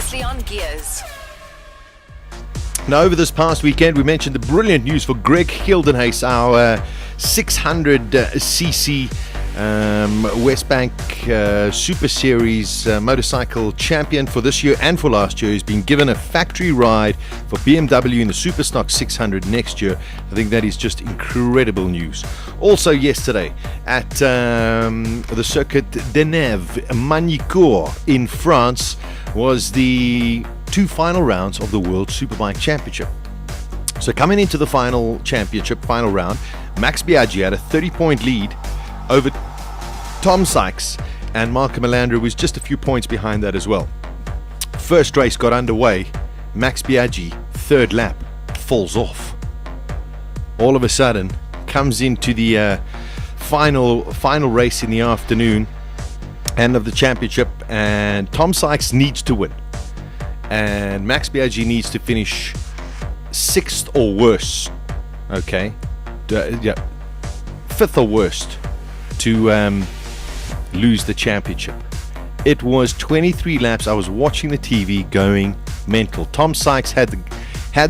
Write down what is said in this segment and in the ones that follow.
previously on Gears. Now, over this past weekend, we mentioned the brilliant news for Greg Gildenhuys, our 600cc West Bank Super Series motorcycle champion for this year and for last year. He's been given a factory ride for BMW in the Superstock 600 next year. I think that is just incredible news. Also yesterday at the Circuit de Neve, Magny-Cours in France, was the two final rounds of the World Superbike Championship. So coming into the final round, Max Biaggi had a 30-point lead over Tom Sykes, and Marco Melandri was just a few points behind that as well. First race got underway. Max Biaggi, third lap, falls off. All of a sudden, comes into the final race in the afternoon, end of the championship, and Tom Sykes needs to win. And Max Biaggi needs to finish sixth or worse. Okay, fifth or worst to lose the championship. It was 23 laps. I was watching the TV going mental. Tom Sykes had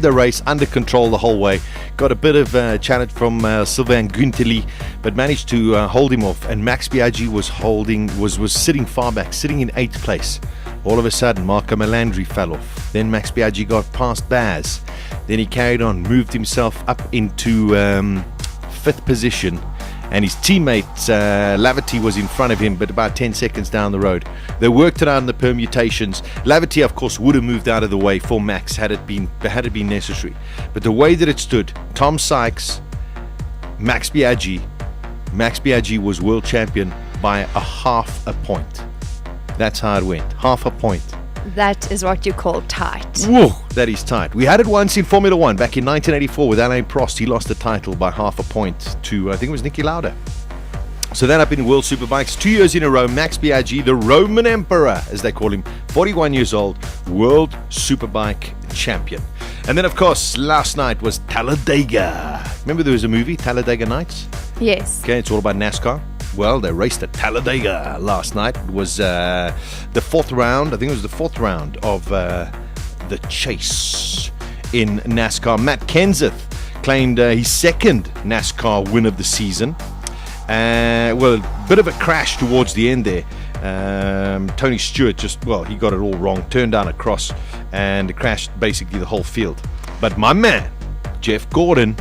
the race under control the whole way. Got a bit of challenge from Sylvain Guntherly, but managed to hold him off. And Max Biaggi was sitting far back, sitting in 8th place. All of a sudden, Marco Melandri fell off. Then Max Biaggi got past Baz. Then he carried on, moved himself up into 5th position. And his teammate Laverty was in front of him, but about 10 seconds down the road. They worked it out in the permutations. Laverty, of course, would have moved out of the way for Max had it been necessary. But the way that it stood, Tom Sykes, Max Biaggi was world champion by a half a point. That's how it went. Half a point. That is what you call tight. Whoa, that is tight. We had it once in Formula One back in 1984 with Alain Prost. He lost the title by half a point to, I think it was Niki Lauda. So that up in World Superbikes 2 years in a row. Max Biaggi, the Roman Emperor, as they call him, 41 years old, World Superbike champion. And then, of course, last night was Talladega. Remember there was a movie, Talladega Nights? Yes. Okay, it's all about NASCAR. Well, they raced at Talladega last night. It was the fourth round. I think it was the fourth round of the chase in NASCAR. Matt Kenseth claimed his second NASCAR win of the season. Well, a bit of a crash towards the end there. Tony Stewart he got it all wrong. Turned down a cross and crashed basically the whole field. But my man, Jeff Gordon,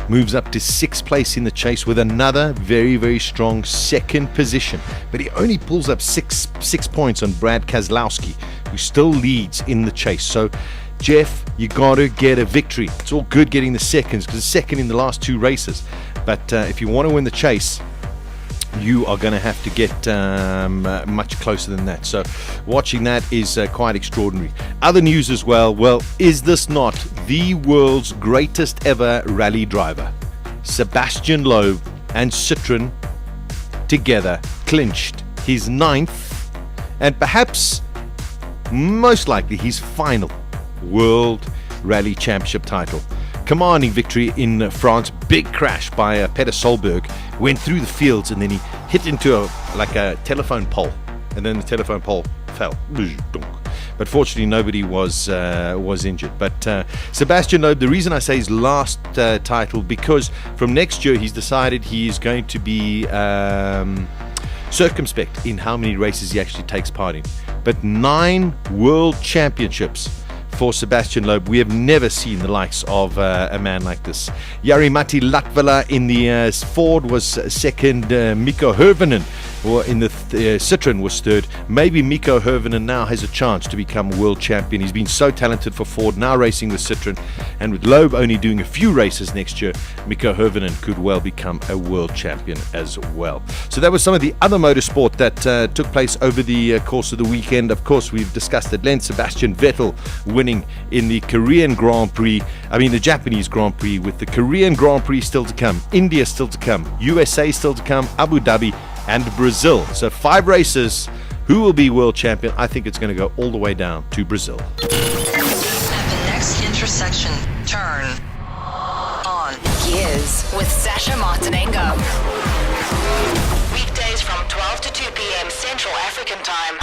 moves up to 6th place in the chase with another very, very strong second position. But he only pulls up six points on Brad Keselowski, who still leads in the chase. So, Jeff, you got to get a victory. It's all good getting the seconds, because second in the last 2 races. But if you want to win the chase, you are going to have to get much closer than that. So watching that is quite extraordinary. Other news as well. Well, is this not the world's greatest ever rally driver? Sebastian Loeb and Citroën together clinched his 9th and perhaps most likely his final World Rally Championship title. Commanding victory in France. Big crash by Peter Solberg. Went through the fields and then he hit into a telephone pole, and then the telephone pole fell. But fortunately nobody was injured. But Sebastian Loeb, the reason I say his last title, because from next year he's decided he is going to be circumspect in how many races he actually takes part in. But 9 world championships for Sebastian Loeb. We have never seen the likes of a man like this. Jari-Matti Latvala in the Ford was second. Mikko Hirvonen in the Citroën was third. Maybe Mikko Hirvonen now has a chance to become world champion. He's been so talented for Ford, now racing with Citroën. And with Loeb only doing a few races next year, Mikko Hirvonen could well become a world champion as well. So that was some of the other motorsport that took place over the course of the weekend. Of course, we've discussed at length Sebastian Vettel winning in the Korean Grand Prix, the Japanese Grand Prix, with the Korean Grand Prix still to come, India still to come, USA still to come, Abu Dhabi and Brazil. So 5 races. Who will be world champion? I think it's going to go all the way down to Brazil. At the next intersection, turn on Gears with Sasha Martinengo. Weekdays from 12 to 2 p.m. Central African Time.